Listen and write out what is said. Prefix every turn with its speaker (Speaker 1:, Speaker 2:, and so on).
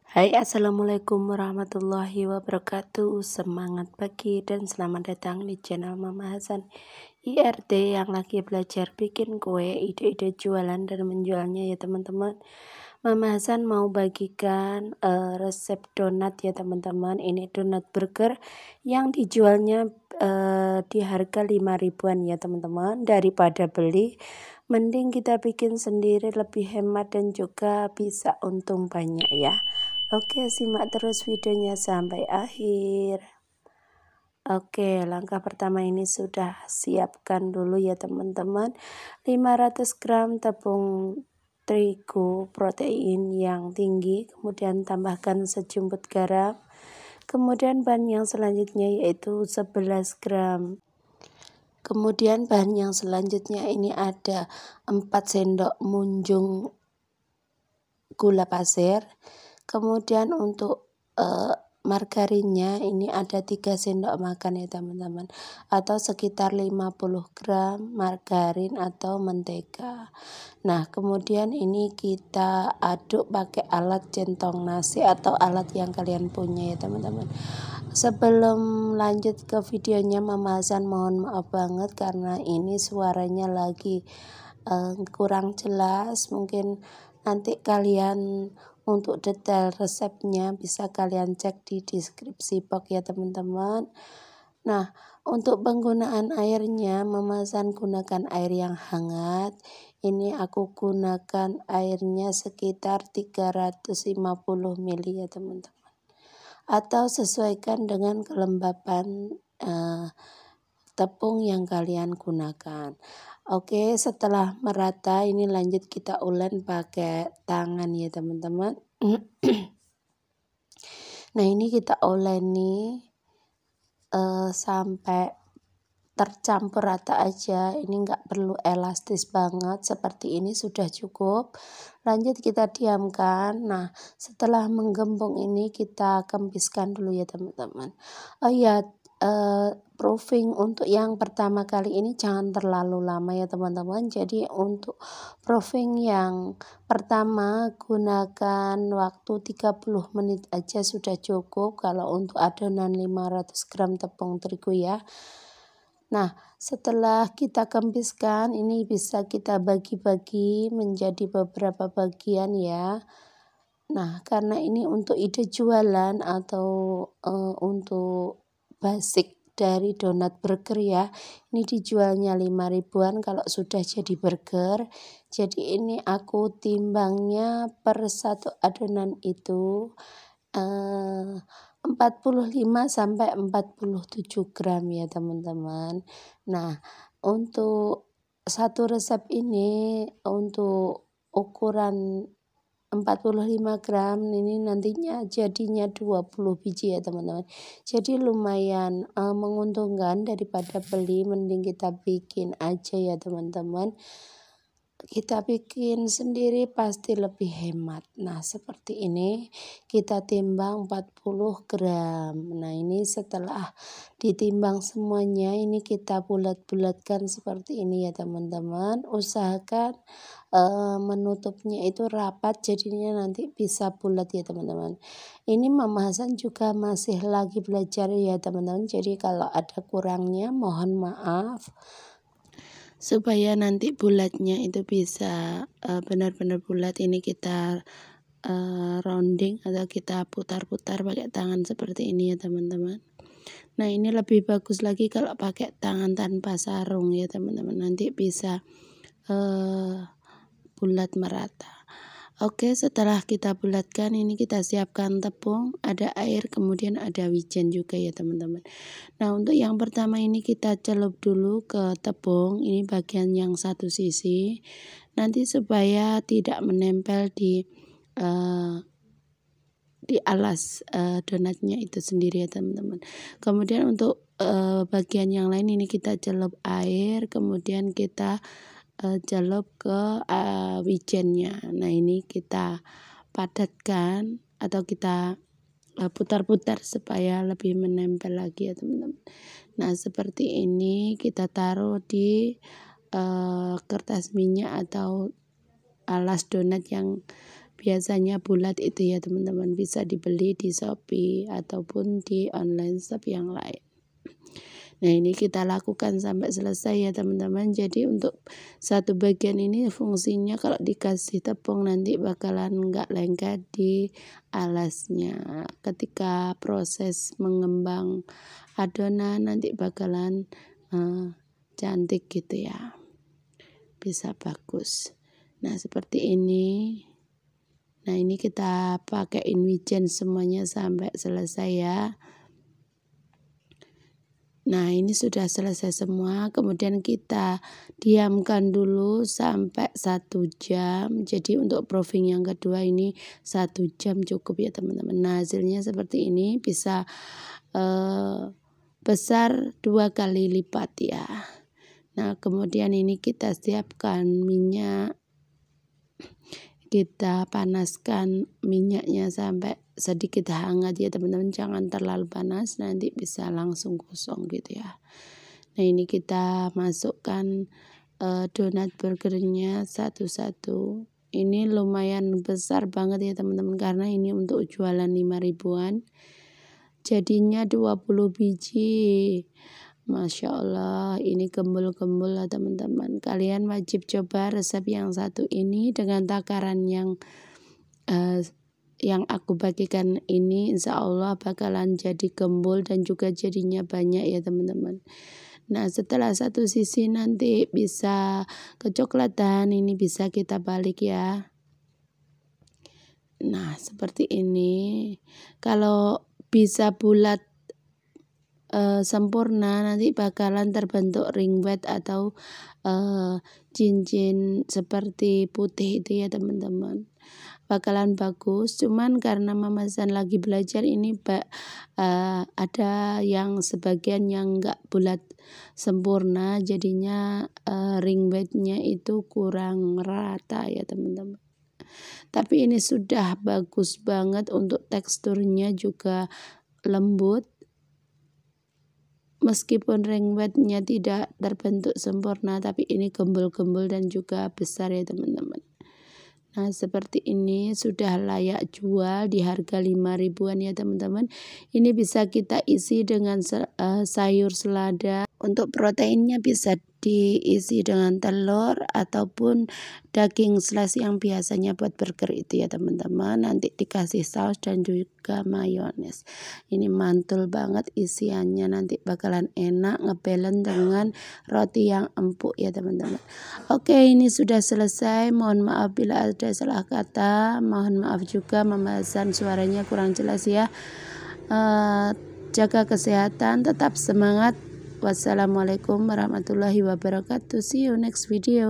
Speaker 1: Hai, assalamualaikum warahmatullahi wabarakatuh. Semangat pagi dan selamat datang di channel Mama Hasan IRT yang lagi belajar bikin kue, ide-ide jualan dan menjualnya ya teman-teman. Mama Hasan mau bagikan resep donat ya teman-teman. Ini donat burger yang dijualnya di harga 5 ribuan ya teman-teman. Daripada beli, mending kita bikin sendiri, lebih hemat dan juga bisa untung banyak ya. Oke, simak terus videonya sampai akhir. Oke, langkah pertama ini sudah siapkan dulu ya teman-teman. 500 gram tepung terigu protein yang tinggi, kemudian tambahkan sejumput garam. Kemudian bahan yang selanjutnya yaitu 11 gram. Kemudian bahan yang selanjutnya ini ada 4 sendok munjung gula pasir. Kemudian untuk margarinnya ini ada 3 sendok makan ya teman-teman, atau sekitar 50 gram margarin atau mentega. Nah, kemudian ini kita aduk pakai alat centong nasi atau alat yang kalian punya ya teman-teman. Sebelum lanjut ke videonya, Mama Hasan mohon maaf banget karena ini suaranya lagi kurang jelas. Mungkin nanti kalian untuk detail resepnya bisa kalian cek di deskripsi box ya teman-teman. Nah, untuk penggunaan airnya, Mama Hasan gunakan air yang hangat. Ini aku gunakan airnya sekitar 350 ml ya teman-teman. Atau sesuaikan dengan kelembapan tepung yang kalian gunakan. Oke, setelah merata ini lanjut kita ulen pakai tangan ya teman-teman. Nah, ini kita uleni sampai tercampur rata aja. Ini enggak perlu elastis banget, seperti ini sudah cukup. Lanjut kita diamkan. Nah, setelah menggembung ini kita kempiskan dulu ya teman-teman. Oh ya, proofing untuk yang pertama kali ini jangan terlalu lama ya teman-teman. Jadi untuk proofing yang pertama gunakan waktu 30 menit aja sudah cukup kalau untuk adonan 500 gram tepung terigu ya. Nah, setelah kita kempiskan ini bisa kita bagi-bagi menjadi beberapa bagian ya. Nah, karena ini untuk ide jualan atau untuk basic dari donat burger ya, ini dijualnya 5 ribuan kalau sudah jadi burger. Jadi ini aku timbangnya per satu adonan itu 45 sampai 47 gram ya teman-teman. Nah, untuk satu resep ini untuk ukuran 45 gram ini nantinya jadinya 20 biji ya teman-teman. Jadi lumayan menguntungkan, daripada beli mending kita bikin aja ya teman-teman. Kita bikin sendiri pasti lebih hemat. Nah, seperti ini kita timbang 40 gram. Nah, ini setelah ditimbang semuanya ini kita bulat-bulatkan seperti ini ya teman-teman. Usahakan menutupnya itu rapat, jadinya nanti bisa bulat ya teman-teman. Ini Mama Hasan juga masih lagi belajar ya teman-teman. Jadi kalau ada kurangnya mohon maaf, supaya nanti bulatnya itu bisa benar-benar bulat. Ini kita rounding atau kita putar-putar pakai tangan seperti ini ya teman-teman. Nah, ini lebih bagus lagi kalau pakai tangan tanpa sarung ya teman-teman, nanti bisa bulat merata. Oke, setelah kita bulatkan ini kita siapkan tepung, ada air, kemudian ada wijen juga ya teman-teman. Nah, untuk yang pertama ini kita celup dulu ke tepung, ini bagian yang satu sisi, nanti supaya tidak menempel di alas donatnya itu sendiri ya teman-teman. Kemudian untuk bagian yang lain ini kita celup air, kemudian kita celup ke wijennya. Nah, ini kita padatkan atau kita putar-putar supaya lebih menempel lagi ya teman-teman. Nah, seperti ini kita taruh di kertas minyak atau alas donat yang biasanya bulat itu ya teman-teman, bisa dibeli di Shopee ataupun di online shop yang lain. Nah ini kita lakukan sampai selesai ya teman-teman. Jadi untuk satu bagian ini fungsinya kalau dikasih tepung nanti bakalan nggak lengket di alasnya. Ketika proses mengembang adonan nanti bakalan cantik gitu ya, bisa bagus. Nah seperti ini. Nah ini kita pakaiin wijen semuanya sampai selesai ya. Nah ini sudah selesai semua, kemudian kita diamkan dulu sampai 1 jam. Jadi untuk proofing yang kedua ini 1 jam cukup ya teman-teman. Nah hasilnya seperti ini, bisa besar 2 kali lipat ya. Nah kemudian ini kita siapkan minyak. Kita panaskan minyaknya sampai sedikit hangat ya teman-teman, jangan terlalu panas nanti bisa langsung gosong gitu ya. Nah ini kita masukkan donat burgernya satu-satu. Ini lumayan besar banget ya teman-teman, karena ini untuk jualan 5 ribuan, jadinya 20 biji. Masya Allah, ini gembul-gembul lah teman-teman. Kalian wajib coba resep yang satu ini dengan takaran yang aku bagikan ini. Insya Allah bakalan jadi gembul dan juga jadinya banyak ya teman-teman. Nah setelah satu sisi nanti bisa kecoklatan, ini bisa kita balik ya. Nah seperti ini. Kalau bisa bulat sempurna nanti bakalan terbentuk ring wet atau cincin seperti putih itu ya teman-teman, bakalan bagus. Cuman karena Mama Zan lagi belajar ini ada yang sebagian yang enggak bulat sempurna, jadinya ring wetnya itu kurang rata ya teman-teman. Tapi ini sudah bagus banget, untuk teksturnya juga lembut. Meskipun ring wetnya tidak terbentuk sempurna, tapi ini gembul-gembul dan juga besar ya teman-teman. Nah seperti ini sudah layak jual di harga 5 ribuan ya teman-teman. Ini bisa kita isi dengan sayur selada. Untuk proteinnya bisa diisi dengan telur ataupun daging slice yang biasanya buat burger itu ya teman-teman. Nanti dikasih saus dan juga mayones. Ini mantul banget isiannya, nanti bakalan enak ngebalen dengan roti yang empuk ya teman-teman. Oke, ini sudah selesai. Mohon maaf bila ada salah kata. Mohon maaf juga Mama Zan suaranya kurang jelas ya. Jaga kesehatan, tetap semangat. Wassalamualaikum warahmatullahi wabarakatuh. See you next video.